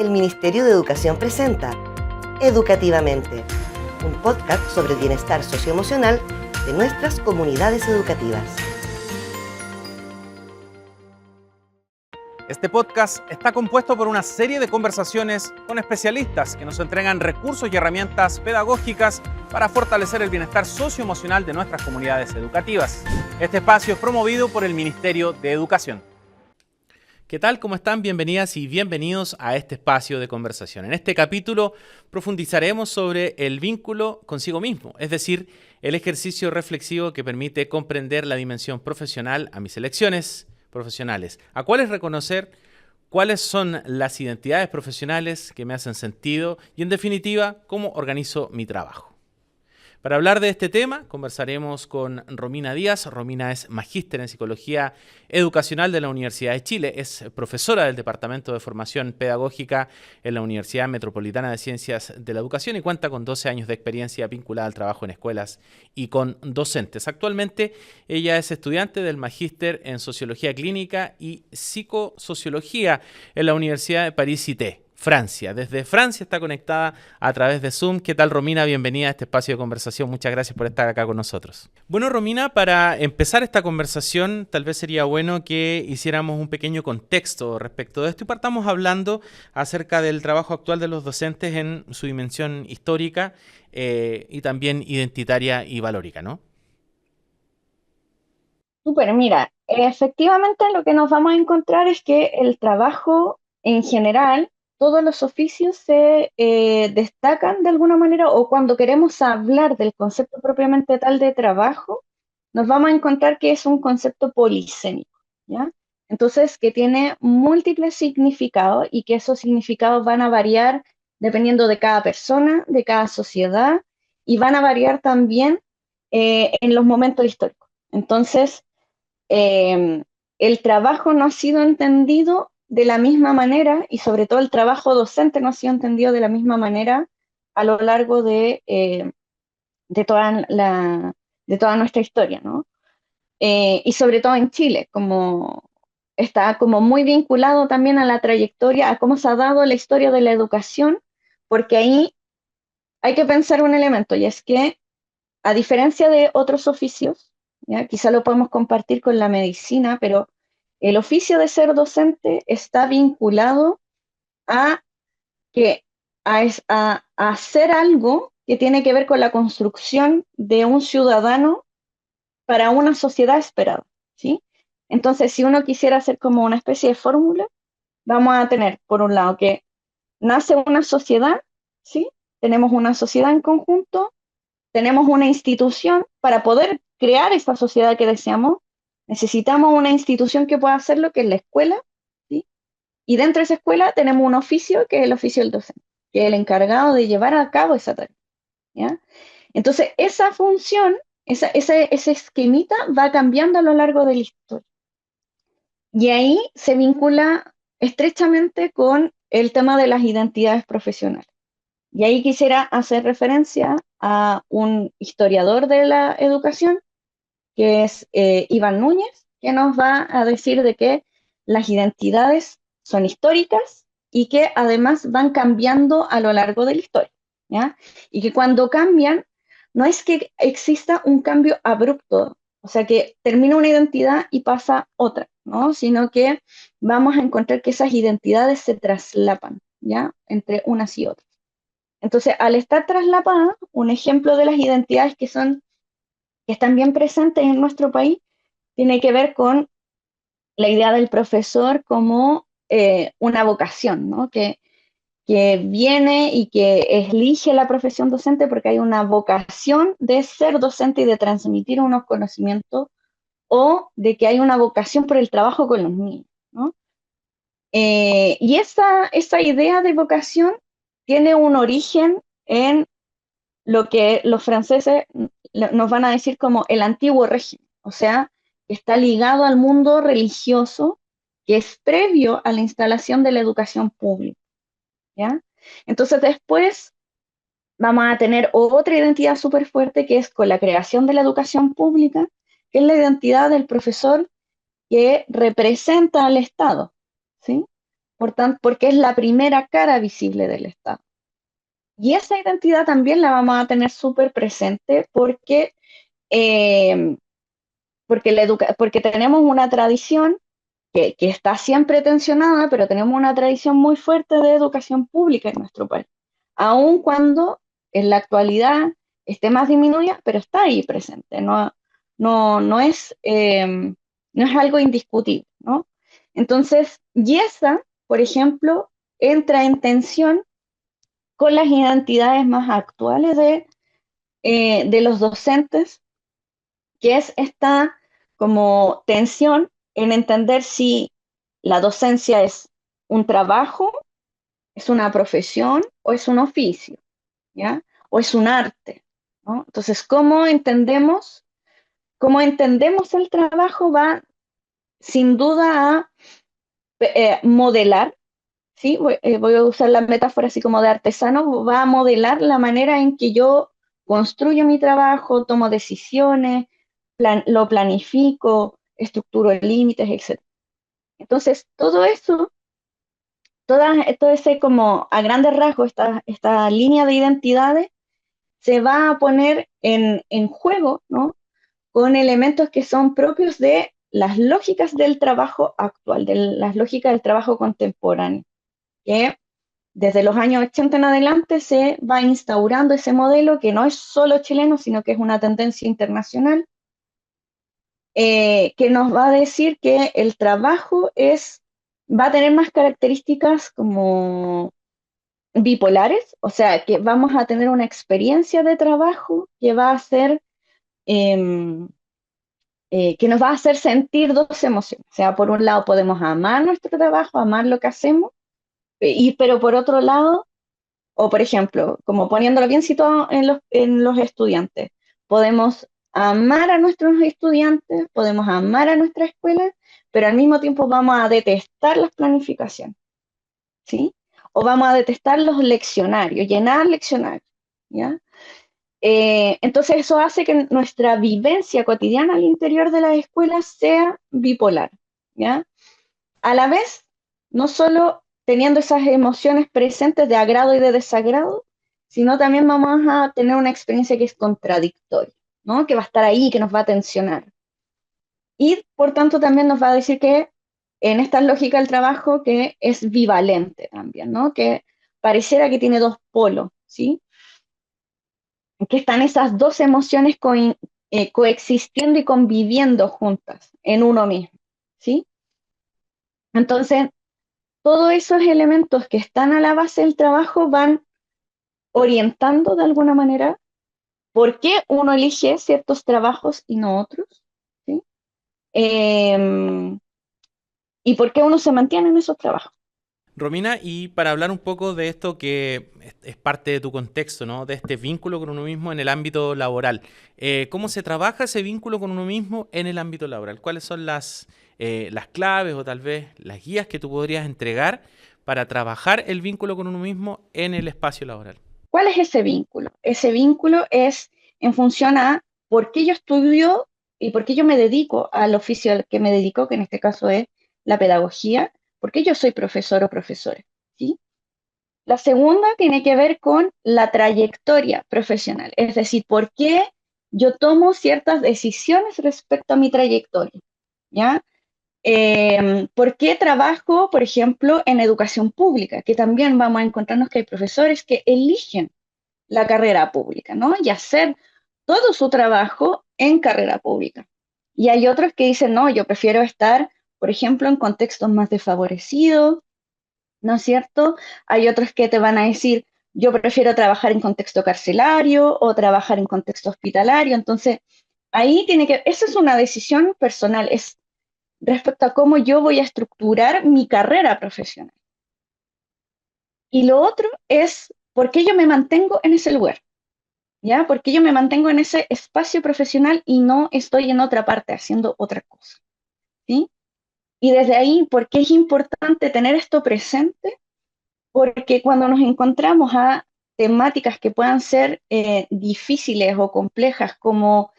El Ministerio de Educación presenta Educativamente, un podcast sobre el bienestar socioemocional de nuestras comunidades educativas. Este podcast está compuesto por una serie de conversaciones con especialistas que nos entregan recursos y herramientas pedagógicas para fortalecer el bienestar socioemocional de nuestras comunidades educativas. Este espacio es promovido por el Ministerio de Educación. ¿Qué tal? ¿Cómo están? Bienvenidas y bienvenidos a este espacio de conversación. En este capítulo profundizaremos sobre el vínculo consigo mismo, es decir, el ejercicio reflexivo que permite comprender la dimensión profesional a mis elecciones profesionales, a cuáles reconocer cuáles son las identidades profesionales que me hacen sentido y, en definitiva, cómo organizo mi trabajo. Para hablar de este tema, conversaremos con Romina Díaz. Romina es magíster en Psicología Educacional de la Universidad de Chile, es profesora del Departamento de Formación Pedagógica en la Universidad Metropolitana de Ciencias de la Educación y cuenta con 12 años de experiencia vinculada al trabajo en escuelas y con docentes. Actualmente, ella es estudiante del magíster en Sociología Clínica y Psicosociología en la Universidad de París-Cité, Francia. Desde Francia está conectada a través de Zoom. ¿Qué tal, Romina? Bienvenida a este espacio de conversación. Muchas gracias por estar acá con nosotros. Bueno, Romina, para empezar esta conversación, tal vez sería bueno que hiciéramos un pequeño contexto respecto de esto y partamos hablando acerca del trabajo actual de los docentes en su dimensión histórica y también identitaria y valórica, ¿no? Súper, mira, efectivamente lo que nos vamos a encontrar es que el trabajo en general, todos los oficios se destacan de alguna manera, o cuando queremos hablar del concepto propiamente tal de trabajo, nos vamos a encontrar que es un concepto polisémico, ¿ya? Entonces, que tiene múltiples significados y que esos significados van a variar dependiendo de cada persona, de cada sociedad, y van a variar también en los momentos históricos. Entonces, el trabajo no ha sido entendido de la misma manera y sobre todo el trabajo docente no ha sido entendido de la misma manera a lo largo de de toda nuestra historia, ¿no? Y sobre todo en Chile, como está como muy vinculado también a la trayectoria, a cómo se ha dado la historia de la educación, porque ahí hay que pensar un elemento, y es que a diferencia de otros oficios, ¿ya? Quizá lo podemos compartir con la medicina, pero el oficio de ser docente está vinculado a, que, a hacer algo que tiene que ver con la construcción de un ciudadano para una sociedad esperada, ¿sí? Entonces, si uno quisiera hacer como una especie de fórmula, vamos a tener, por un lado, que nace una sociedad, ¿sí? Tenemos una sociedad en conjunto, tenemos una institución. Para poder crear esta sociedad que deseamos, necesitamos una institución que pueda hacerlo, que es la escuela, ¿sí? Y dentro de esa escuela tenemos un oficio, que es el oficio del docente, que es el encargado de llevar a cabo esa tarea, ¿ya? Entonces, esa función, ese esquemita va cambiando a lo largo de la historia. Y ahí se vincula estrechamente con el tema de las identidades profesionales. Y ahí quisiera hacer referencia a un historiador de la educación, que es Iván Núñez, que nos va a decir de que las identidades son históricas y que además van cambiando a lo largo de la historia, ¿ya? Y que cuando cambian, no es que exista un cambio abrupto, o sea, que termina una identidad y pasa otra, ¿no? Sino que vamos a encontrar que esas identidades se traslapan, ¿ya? Entre unas y otras. Entonces, al estar traslapada, un ejemplo de las identidades que están bien presentes en nuestro país tiene que ver con la idea del profesor como una vocación, ¿no? Que viene y que elige la profesión docente porque hay una vocación de ser docente y de transmitir unos conocimientos, o de que hay una vocación por el trabajo con los niños, ¿no? Y esa idea de vocación tiene un origen en lo que los franceses nos van a decir como el antiguo régimen, o sea, está ligado al mundo religioso que es previo a la instalación de la educación pública, ¿ya? Entonces después vamos a tener otra identidad súper fuerte que es con la creación de la educación pública, que es la identidad del profesor que representa al Estado, ¿sí? porque es la primera cara visible del Estado. Y esa identidad también la vamos a tener súper presente eh, porque tenemos una tradición que está siempre tensionada, pero tenemos una tradición muy fuerte de educación pública en nuestro país, aun cuando en la actualidad esté más disminuida, pero está ahí presente, no no es algo indiscutible, ¿no? Entonces, YESA, por ejemplo, entra en tensión con las identidades más actuales de los docentes, que es esta como tensión en entender si la docencia es un trabajo, es una profesión o es un oficio, ¿ya? O es un arte, ¿no? Entonces, cómo entendemos el trabajo va sin duda a modelar, ¿sí? Voy a usar la metáfora así como de artesano, va a modelar la manera en que yo construyo mi trabajo, tomo decisiones, lo planifico, estructuro límites, etc. Entonces, todo eso, todo ese como a grandes rasgos, esta línea de identidades se va a poner en juego, ¿no? Con elementos que son propios de las lógicas del trabajo actual, de las lógicas del trabajo contemporáneo, que desde los años 80 en adelante se va instaurando ese modelo que no es solo chileno, sino que es una tendencia internacional, que nos va a decir que el trabajo va a tener más características como bipolares, o sea, que vamos a tener una experiencia de trabajo que va a ser, em, que nos va a hacer sentir dos emociones. O sea, por un lado podemos amar nuestro trabajo, amar lo que hacemos, pero por otro lado, o por ejemplo, como poniéndolo bien situado en los estudiantes, podemos amar a nuestros estudiantes, podemos amar a nuestra escuela, pero al mismo tiempo vamos a detestar las planificaciones, ¿sí? O vamos a detestar los leccionarios, llenar leccionarios, ¿ya? Entonces eso hace que nuestra vivencia cotidiana al interior de las escuelas sea bipolar, ¿ya? A la vez, no solo teniendo esas emociones presentes de agrado y de desagrado, sino también vamos a tener una experiencia que es contradictoria, ¿no? Que va a estar ahí, que nos va a tensionar. Y por tanto también nos va a decir que en esta lógica del trabajo que es bivalente también, ¿no? Que pareciera que tiene dos polos, ¿sí? Que están esas dos emociones coexistiendo y conviviendo juntas en uno mismo, ¿sí? Entonces, todos esos elementos que están a la base del trabajo van orientando de alguna manera por qué uno elige ciertos trabajos y no otros, ¿sí? Em, y por qué uno se mantiene en esos trabajos. Romina, y para hablar un poco de esto que es parte de tu contexto, ¿no? De este vínculo con uno mismo en el ámbito laboral. ¿Cómo se trabaja ese vínculo con uno mismo en el ámbito laboral? ¿Cuáles son las claves o tal vez las guías que tú podrías entregar para trabajar el vínculo con uno mismo en el espacio laboral? ¿Cuál es ese vínculo? Ese vínculo es en función a por qué yo estudio y por qué yo me dedico al oficio al que me dedico, que en este caso es la pedagogía, por qué yo soy profesor o profesora, ¿sí? La segunda tiene que ver con la trayectoria profesional, es decir, por qué yo tomo ciertas decisiones respecto a mi trayectoria, ¿ya? ¿Por qué trabajo, por ejemplo, en educación pública? Que también vamos a encontrarnos que hay profesores que eligen la carrera pública, ¿no? Y hacer todo su trabajo en carrera pública. Y hay otros que dicen, no, yo prefiero estar, por ejemplo, en contextos más desfavorecidos, ¿no es cierto? Hay otros que te van a decir, yo prefiero trabajar en contexto carcelario o trabajar en contexto hospitalario. Entonces, esa es una decisión personal, es respecto a cómo yo voy a estructurar mi carrera profesional. Y lo otro es por qué yo me mantengo en ese lugar, ¿ya? ¿Por qué yo me mantengo en ese espacio profesional y no estoy en otra parte haciendo otra cosa, ¿sí? Y desde ahí, ¿por qué es importante tener esto presente? Porque cuando nos encontramos a temáticas que puedan ser difíciles o complejas, como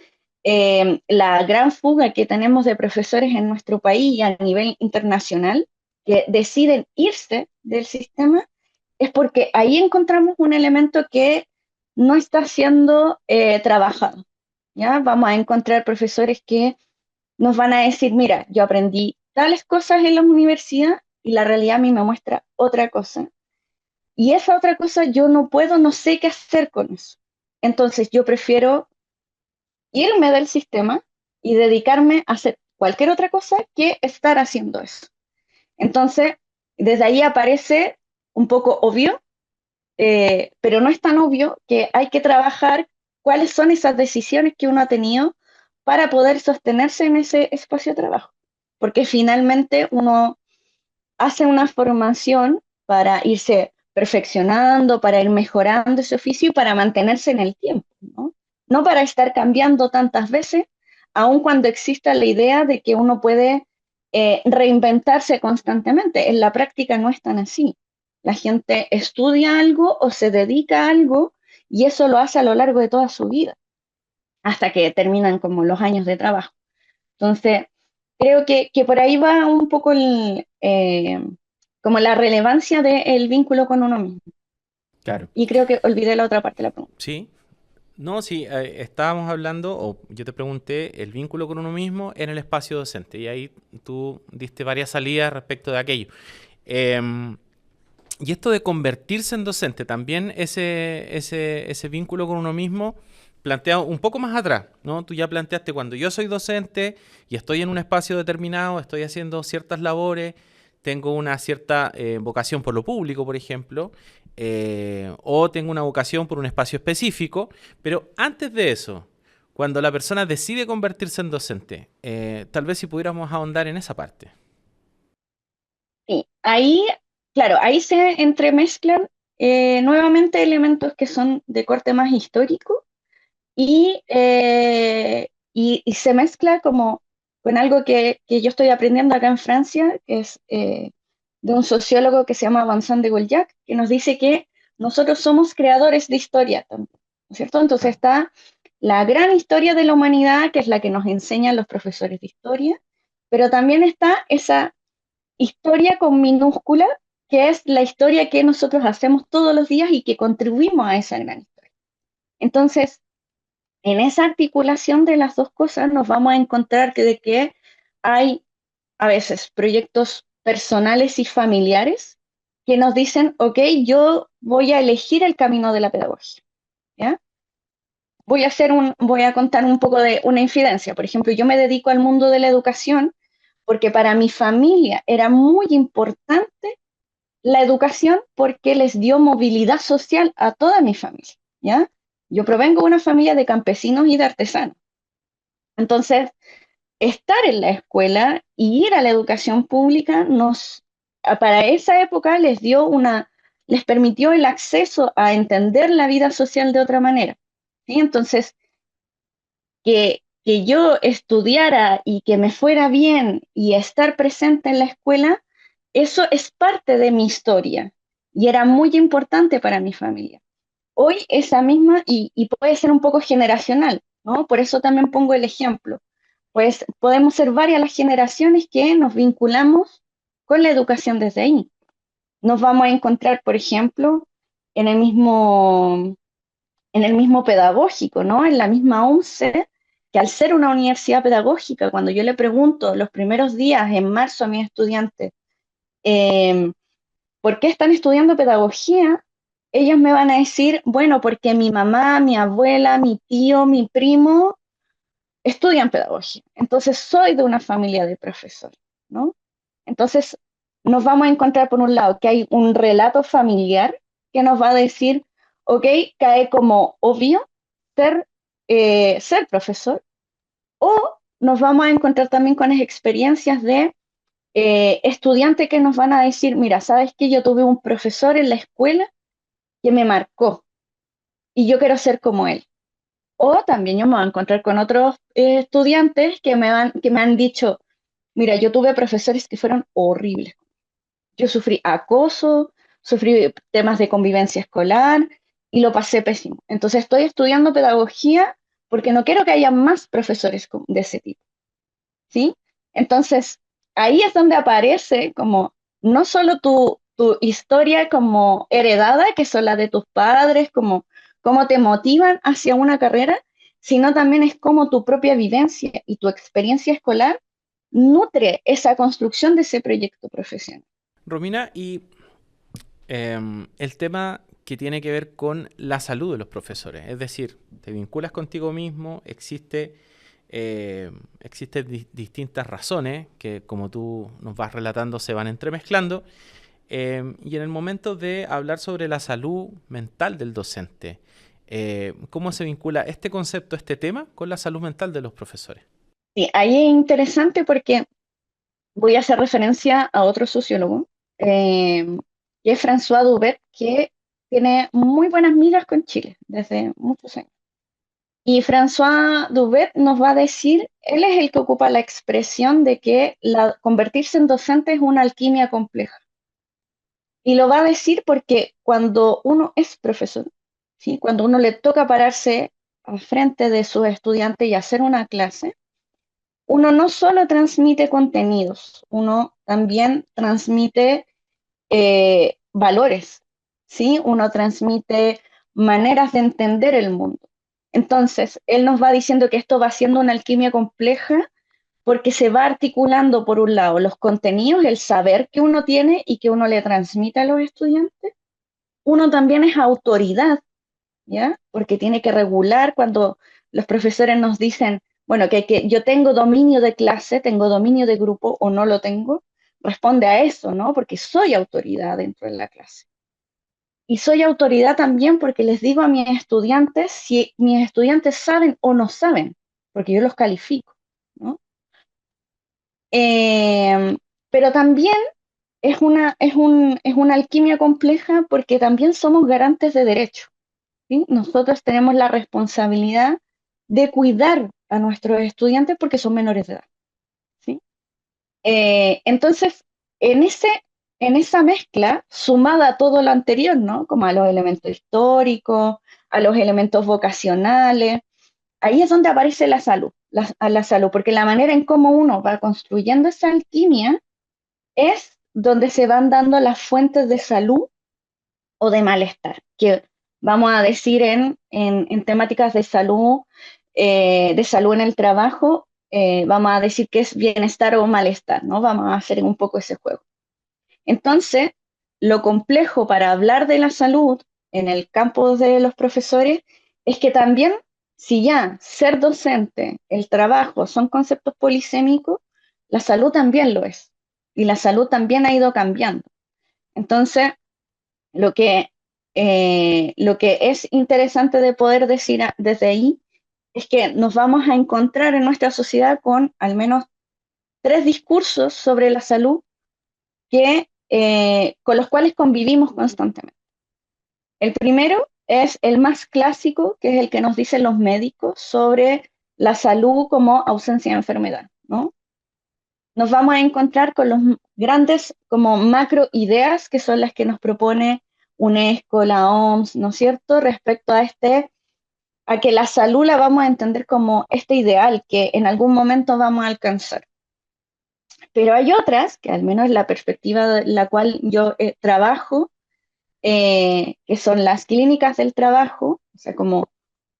la gran fuga que tenemos de profesores en nuestro país y a nivel internacional, que deciden irse del sistema, es porque ahí encontramos un elemento que no está siendo trabajado. ¿Ya? Vamos a encontrar profesores que nos van a decir, mira, yo aprendí tales cosas en la universidad y la realidad a mí me muestra otra cosa. Y esa otra cosa yo no puedo, no sé qué hacer con eso. Entonces yo prefiero irme del sistema y dedicarme a hacer cualquier otra cosa que estar haciendo eso. Entonces, desde ahí aparece un poco obvio, pero no es tan obvio que hay que trabajar cuáles son esas decisiones que uno ha tenido para poder sostenerse en ese espacio de trabajo. Porque finalmente uno hace una formación para irse perfeccionando, para ir mejorando ese oficio y para mantenerse en el tiempo, ¿no? No para estar cambiando tantas veces, aun cuando exista la idea de que uno puede reinventarse constantemente. En la práctica no es tan así. La gente estudia algo o se dedica a algo y eso lo hace a lo largo de toda su vida, hasta que terminan como los años de trabajo. Entonces, creo que por ahí va un poco como la relevancia del vínculo con uno mismo. Claro. Y creo que olvidé la otra parte de la pregunta. Sí. No, sí, estábamos hablando, o yo te pregunté, el vínculo con uno mismo en el espacio docente. Y ahí tú diste varias salidas respecto de aquello. Y esto de convertirse en docente, también ese vínculo con uno mismo planteado un poco más atrás, ¿no? Tú ya planteaste cuando yo soy docente y estoy en un espacio determinado, estoy haciendo ciertas labores, tengo una cierta vocación por lo público, por ejemplo, o tengo una vocación por un espacio específico, pero antes de eso, cuando la persona decide convertirse en docente, tal vez si pudiéramos ahondar en esa parte. Sí, ahí, claro, ahí se entremezclan nuevamente elementos que son de corte más histórico y se mezcla como con algo que yo estoy aprendiendo acá en Francia, que es de un sociólogo que se llama Vincent de Gauliac, que nos dice que nosotros somos creadores de historia también, ¿no es cierto? Entonces está la gran historia de la humanidad, que es la que nos enseñan los profesores de historia, pero también está esa historia con minúscula, que es la historia que nosotros hacemos todos los días y que contribuimos a esa gran historia. Entonces, en esa articulación de las dos cosas nos vamos a encontrar de que hay a veces proyectos personales y familiares que nos dicen, ok, yo voy a elegir el camino de la pedagogía, ¿ya? Voy a contar un poco de una infidencia. Por ejemplo, yo me dedico al mundo de la educación porque para mi familia era muy importante la educación porque les dio movilidad social a toda mi familia, ¿ya? Yo provengo de una familia de campesinos y de artesanos. Entonces, estar en la escuela y ir a la educación pública para esa época les permitió el acceso a entender la vida social de otra manera, ¿sí? Entonces, que yo estudiara y que me fuera bien y estar presente en la escuela, eso es parte de mi historia y era muy importante para mi familia. Hoy esa misma, y puede ser un poco generacional, ¿no? Por eso también pongo el ejemplo. Pues podemos ser varias las generaciones que nos vinculamos con la educación desde ahí. Nos vamos a encontrar, por ejemplo, en el mismo pedagógico, ¿no? En la misma ONCE, que al ser una universidad pedagógica, cuando yo le pregunto los primeros días en marzo a mis estudiantes, eh, ¿por qué están estudiando pedagogía? Ellos me van a decir, bueno, porque mi mamá, mi abuela, mi tío, mi primo estudian pedagogía. Entonces soy de una familia de profesores, ¿no? Entonces nos vamos a encontrar por un lado que hay un relato familiar que nos va a decir, ok, cae como obvio ser, ser profesor, o nos vamos a encontrar también con experiencias de estudiantes que nos van a decir, mira, ¿sabes qué? Yo tuve un profesor en la escuela que me marcó y yo quiero ser como él. O también yo me voy a encontrar con otros estudiantes que me han dicho, mira, yo tuve profesores que fueron horribles. Yo sufrí acoso, sufrí temas de convivencia escolar y lo pasé pésimo. Entonces estoy estudiando pedagogía porque no quiero que haya más profesores de ese tipo, ¿sí? Entonces, ahí es donde aparece como no solo tu historia como heredada, que son las de tus padres, como cómo te motivan hacia una carrera, sino también es cómo tu propia vivencia y tu experiencia escolar nutre esa construcción de ese proyecto profesional. Romina, y el tema que tiene que ver con la salud de los profesores, es decir, te vinculas contigo mismo, existen distintas razones que, como tú nos vas relatando, se van entremezclando, y en el momento de hablar sobre la salud mental del docente, ¿cómo se vincula este concepto, este tema, con la salud mental de los profesores? Sí, ahí es interesante porque voy a hacer referencia a otro sociólogo, eh, que es François Dubet, que tiene muy buenas migas con Chile desde muchos años. Y François Dubet nos va a decir, él es el que ocupa la expresión de que convertirse en docente es una alquimia compleja. Y lo va a decir porque cuando uno es profesor, ¿sí? Cuando uno le toca pararse al frente de sus estudiantes y hacer una clase, uno no solo transmite contenidos, uno también transmite valores, ¿sí? Uno transmite maneras de entender el mundo. Entonces, él nos va diciendo que esto va siendo una alquimia compleja porque se va articulando, por un lado, los contenidos, el saber que uno tiene y que uno le transmite a los estudiantes. Uno también es autoridad, ¿ya? Porque tiene que regular cuando los profesores nos dicen, bueno, que yo tengo dominio de clase, tengo dominio de grupo o no lo tengo, responde a eso, ¿no? Porque soy autoridad dentro de la clase. Y soy autoridad también porque les digo a mis estudiantes si mis estudiantes saben o no saben, porque yo los califico, ¿no? Eh, pero también es una alquimia compleja porque también somos garantes de derecho, ¿sí? Nosotros tenemos la responsabilidad de cuidar a nuestros estudiantes porque son menores de edad, ¿sí? Entonces, en ese, en esa mezcla, sumada a todo lo anterior, ¿no? Como a los elementos históricos, a los elementos vocacionales, ahí es donde aparece la salud, a la salud, porque la manera en cómo uno va construyendo esa alquimia es donde se van dando las fuentes de salud o de malestar, que vamos a decir en temáticas de salud en el trabajo, vamos a decir que es bienestar o malestar, ¿no? Vamos a hacer un poco ese juego. Entonces, lo complejo para hablar de la salud en el campo de los profesores es que también, si ya ser docente, el trabajo son conceptos polisémicos, la salud también lo es. Y la salud también ha ido cambiando. Entonces, lo que, lo que es interesante de poder decir desde ahí es que nos vamos a encontrar en nuestra sociedad con al menos tres discursos sobre la salud con los cuales convivimos constantemente. El primero es el más clásico, que es el que nos dicen los médicos sobre la salud como ausencia de enfermedad, ¿no? Nos vamos a encontrar con los grandes como macro ideas que son las que nos propone UNESCO, la OMS, ¿no es cierto? Respecto a que la salud la vamos a entender como este ideal que en algún momento vamos a alcanzar. Pero hay otras, que al menos la perspectiva de la cual yo trabajo, que son las clínicas del trabajo, o sea, como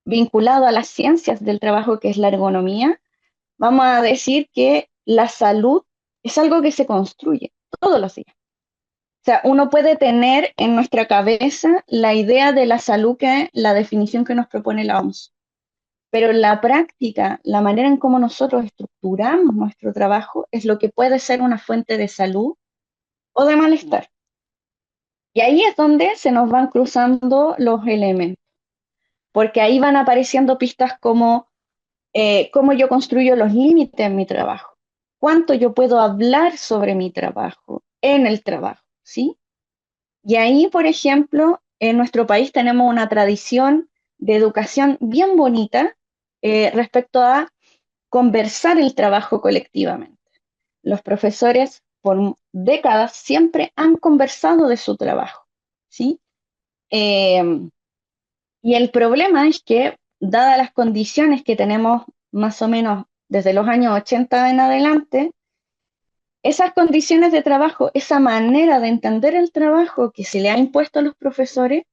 vinculado a las ciencias del trabajo, que es la ergonomía, vamos a decir que la salud es algo que se construye todos los días. O sea, uno puede tener en nuestra cabeza la idea de la salud, que la definición que nos propone la OMS, pero en la práctica, la manera en cómo nosotros estructuramos nuestro trabajo es lo que puede ser una fuente de salud o de malestar. Y ahí es donde se nos van cruzando los elementos, porque ahí van apareciendo pistas como cómo yo construyo los límites en mi trabajo, cuánto yo puedo hablar sobre mi trabajo en el trabajo, ¿sí? Y ahí, por ejemplo, en nuestro país tenemos una tradición de educación bien bonita respecto a conversar el trabajo colectivamente. Los profesores por décadas siempre han conversado de su trabajo, ¿sí? Eh, y el problema es que, dadas las condiciones que tenemos más o menos desde los años 80 en adelante, esas condiciones de trabajo, esa manera de entender el trabajo que se le ha impuesto a los profesores,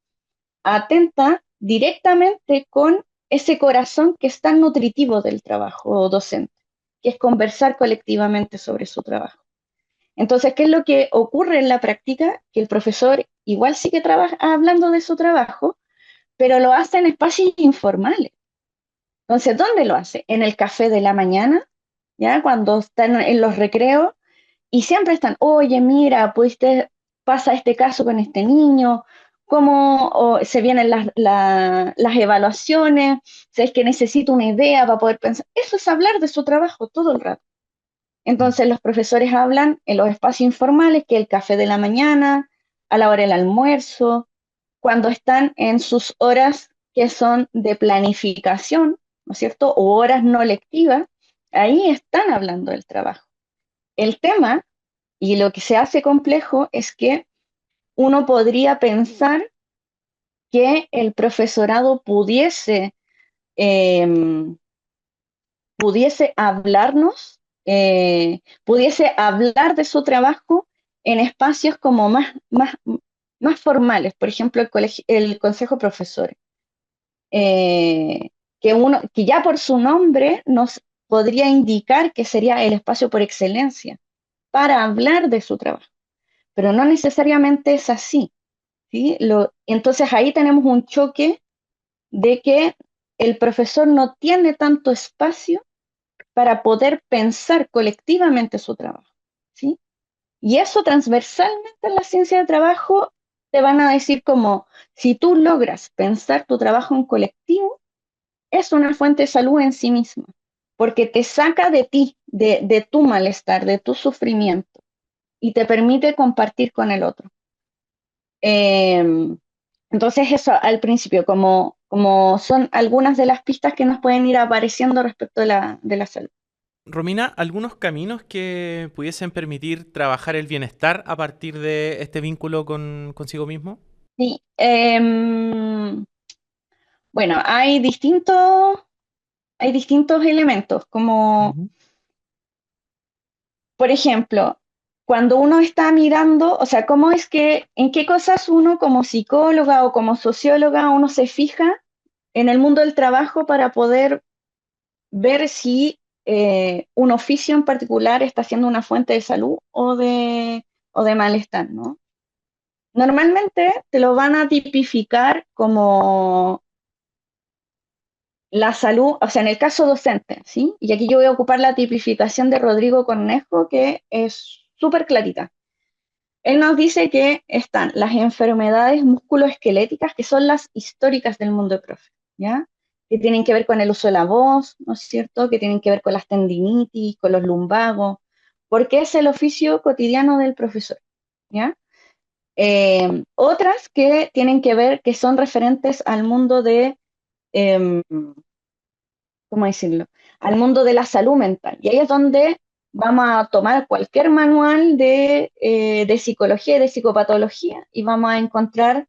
atenta directamente con ese corazón que es tan nutritivo del trabajo docente, que es conversar colectivamente sobre su trabajo. Entonces, ¿qué es lo que ocurre en la práctica? Que el profesor igual sigue hablando de su trabajo, pero lo hace en espacios informales. Entonces, ¿dónde lo hace? En el café de la mañana, ¿ya? Cuando están en los recreos, y siempre están, oye, mira, pasa este caso con este niño, cómo se vienen las evaluaciones, si es que necesito una idea para poder pensar. Eso es hablar de su trabajo todo el rato. Entonces los profesores hablan en los espacios informales, que el café de la mañana, a la hora del almuerzo, cuando están en sus horas que son de planificación, ¿no es cierto? O horas no lectivas, ahí están hablando del trabajo. El tema, y lo que se hace complejo, es que uno podría pensar que el profesorado eh, pudiese hablarnos, pudiese hablar de su trabajo en espacios como más formales, por ejemplo, el consejo de profesores, eh, que ya por su nombre nos podría indicar que sería el espacio por excelencia para hablar de su trabajo, pero no necesariamente es así, ¿sí? Entonces ahí tenemos un choque de que el profesor no tiene tanto espacio para poder pensar colectivamente su trabajo, ¿sí? Y eso transversalmente en la ciencia del trabajo te van a decir como, si tú logras pensar tu trabajo en colectivo, es una fuente de salud en sí misma, porque te saca de ti, de tu malestar, de tu sufrimiento, y te permite compartir con el otro. Eh, entonces eso al principio, como son algunas de las pistas que nos pueden ir apareciendo respecto de la salud. Romina, ¿algunos caminos que pudiesen permitir trabajar el bienestar a partir de este vínculo consigo mismo? Sí, bueno, hay distintos elementos, como Ujú. por ejemplo, cuando uno está mirando, o sea, en qué cosas uno como psicóloga o como socióloga uno se fija en el mundo del trabajo para poder ver si un oficio en particular está siendo una fuente de salud o de malestar, ¿no? Normalmente te lo van a tipificar como la salud, o sea, en el caso docente, ¿sí? Y aquí yo voy a ocupar la tipificación de Rodrigo Cornejo, que es súper clarita. Él nos dice que están las enfermedades musculoesqueléticas, que son las históricas del mundo de profe, ¿ya? Que tienen que ver con el uso de la voz, ¿no es cierto? Que tienen que ver con las tendinitis, con los lumbagos, porque es el oficio cotidiano del profesor, ¿ya? Otras que tienen que ver, que son referentes al mundo em, ¿cómo decirlo? Al mundo de la salud mental. Y ahí es donde vamos a tomar cualquier manual de psicología y de psicopatología y vamos a encontrar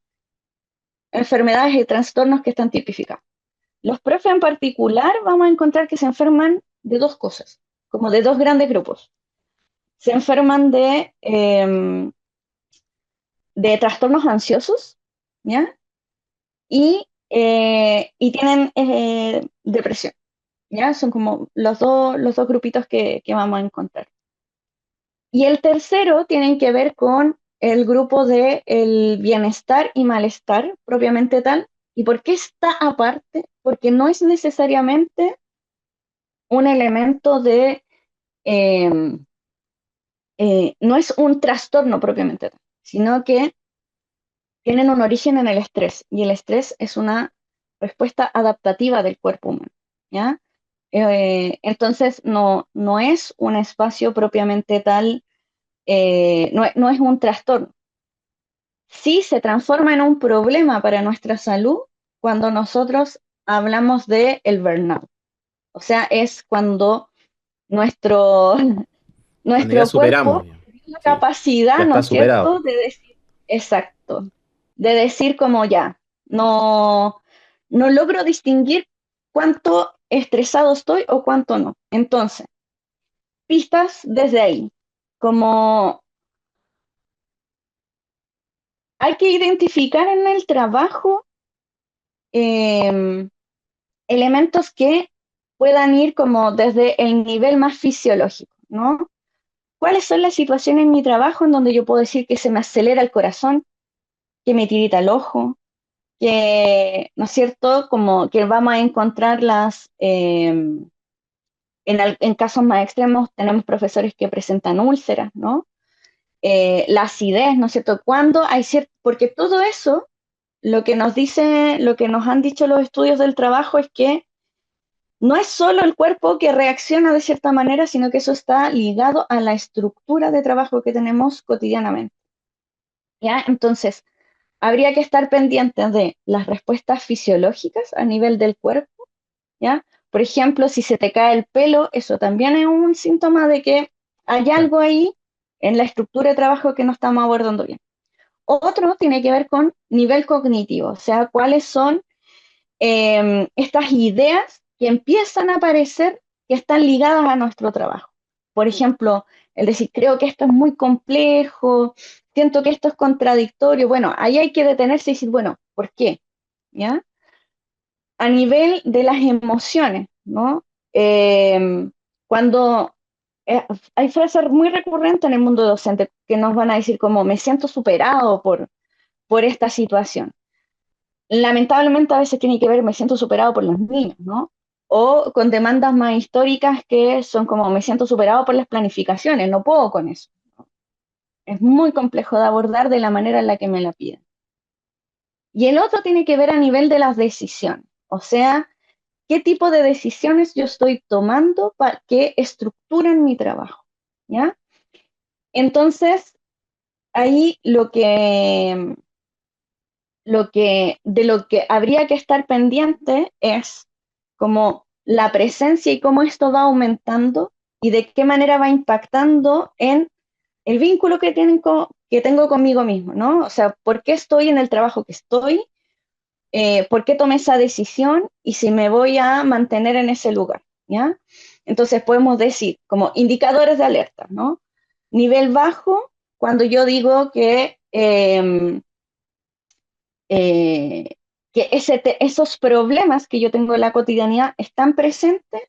enfermedades y trastornos que están tipificados. Los profes en particular vamos a encontrar que se enferman de dos cosas, como de dos grandes grupos. Se enferman de trastornos ansiosos, ¿ya? Y tienen depresión. ¿Ya? Son como los dos grupitos que vamos a encontrar. Y el tercero tiene que ver con el grupo de el bienestar y malestar propiamente tal. ¿Y por qué está aparte? Porque no es necesariamente un elemento eh, no es un trastorno propiamente tal, sino que tienen un origen en el estrés. Y el estrés es una respuesta adaptativa del cuerpo humano, ¿ya? Entonces, no es un espacio propiamente tal, no es un trastorno. Sí se transforma en un problema para nuestra salud cuando nosotros hablamos de el burnout. O sea, es cuando nuestro, Cuando ya nuestro cuerpo superamos, ya. tiene la Sí, ya capacidad, ¿no está es cierto?, superado. de decir, exacto, de decir como ya, no logro distinguir cuánto estresado estoy o cuánto no. Entonces, pistas desde ahí. como hay que identificar en el trabajo elementos que puedan ir como desde el nivel más fisiológico, ¿no? ¿Cuáles son las situaciones en mi trabajo en donde yo puedo decir que se me acelera el corazón, que me tirita el ojo, que, ¿no es cierto?, como que vamos a encontrar en casos más extremos, tenemos profesores que presentan úlceras, ¿no? La acidez, ¿no es cierto? Cuando hay porque todo eso, lo que nos han dicho los estudios del trabajo es que no es solo el cuerpo que reacciona de cierta manera, sino que eso está ligado a la estructura de trabajo que tenemos cotidianamente, ¿ya? Entonces, habría que estar pendientes de las respuestas fisiológicas a nivel del cuerpo, ¿ya? Por ejemplo, si se te cae el pelo, eso también es un síntoma de que hay algo ahí en la estructura de trabajo que no estamos abordando bien. Otro tiene que ver con nivel cognitivo, o sea, cuáles son estas ideas que empiezan a aparecer que están ligadas a nuestro trabajo. Por ejemplo, el decir, creo que esto es muy complejo, siento que esto es contradictorio. Bueno, ahí hay que detenerse y decir, bueno, ¿por qué? ¿Ya? A nivel de las emociones, ¿no? Cuando hay frases muy recurrentes en el mundo docente que nos van a decir como, me siento superado por esta situación. Lamentablemente a veces tiene que ver, me siento superado por los niños, ¿no? O con demandas más históricas que son como, me siento superado por las planificaciones, no puedo con eso. Es muy complejo de abordar de la manera en la que me la piden. Y el otro tiene que ver a nivel de las decisiones, o sea, qué tipo de decisiones yo estoy tomando para que estructuren mi trabajo, ¿ya? Entonces, ahí de lo que habría que estar pendiente es como la presencia y cómo esto va aumentando y de qué manera va impactando en el vínculo que tengo conmigo mismo, ¿no? O sea, ¿por qué estoy en el trabajo que estoy? ¿Por qué tomé esa decisión? Y si me voy a mantener en ese lugar, ¿ya? Entonces podemos decir como indicadores de alerta, ¿no? Nivel bajo, cuando yo digo eh, que esos problemas que yo tengo en la cotidianidad están presentes,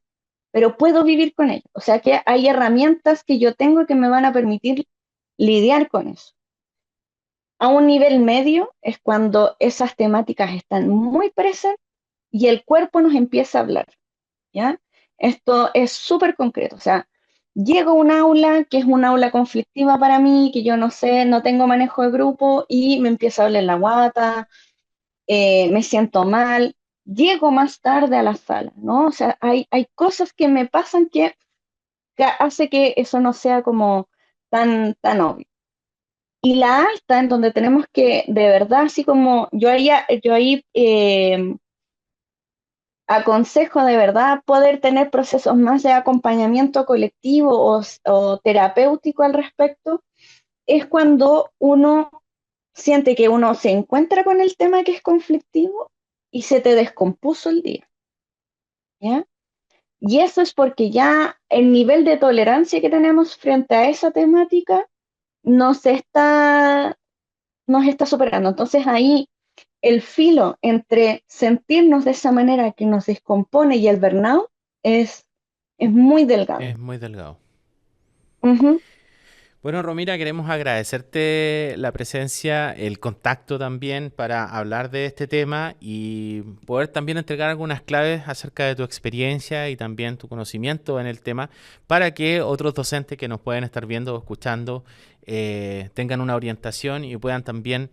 pero puedo vivir con ellos. O sea que hay herramientas que yo tengo que me van a permitir lidiar con eso. A un nivel medio es cuando esas temáticas están muy presentes y el cuerpo nos empieza a hablar, ¿ya? Esto es súper concreto, o sea, llego a un aula que es un aula conflictiva para mí, que yo no sé, no tengo manejo de grupo y me empieza a doler la guata, me siento mal, llego más tarde a la sala, ¿no? O sea, hay cosas que me pasan que hace que eso no sea como tan obvio. Y la alta, en donde tenemos que, de verdad, así como yo ahí aconsejo de verdad poder tener procesos más de acompañamiento colectivo o terapéutico al respecto, es cuando uno siente que uno se encuentra con el tema que es conflictivo y se te descompuso el día, ¿ya? Y eso es porque ya el nivel de tolerancia que tenemos frente a esa temática nos está, nos está superando. Entonces ahí el filo entre sentirnos de esa manera que nos descompone y el burnout es muy delgado. Es muy delgado. Ujú. Bueno, Romina, queremos agradecerte la presencia, el contacto también para hablar de este tema y poder también entregar algunas claves acerca de tu experiencia y también tu conocimiento en el tema para que otros docentes que nos pueden estar viendo o escuchando tengan una orientación y puedan también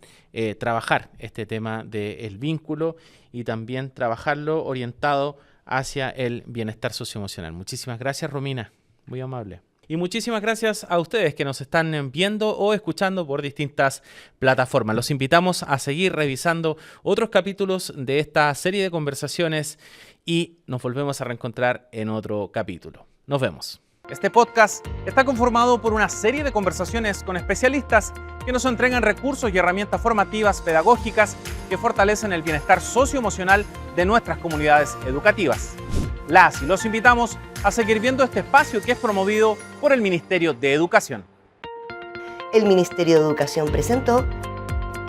trabajar este tema del vínculo y también trabajarlo orientado hacia el bienestar socioemocional. Muchísimas gracias, Romina. Muy amable. Y muchísimas gracias a ustedes que nos están viendo o escuchando por distintas plataformas. Los invitamos a seguir revisando otros capítulos de esta serie de conversaciones y nos volvemos a reencontrar en otro capítulo. Nos vemos. Este podcast está conformado por una serie de conversaciones con especialistas que nos entregan recursos y herramientas formativas, pedagógicas que fortalecen el bienestar socioemocional de nuestras comunidades educativas. Las y los invitamos a seguir viendo este espacio que es promovido por el Ministerio de Educación. el Ministerio de Educación presentó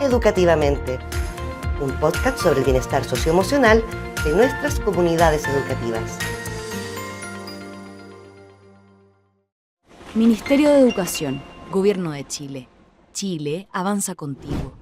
Educativamente, un podcast sobre el bienestar socioemocional de nuestras comunidades educativas. Ministerio de Educación, Gobierno de Chile. Chile avanza contigo.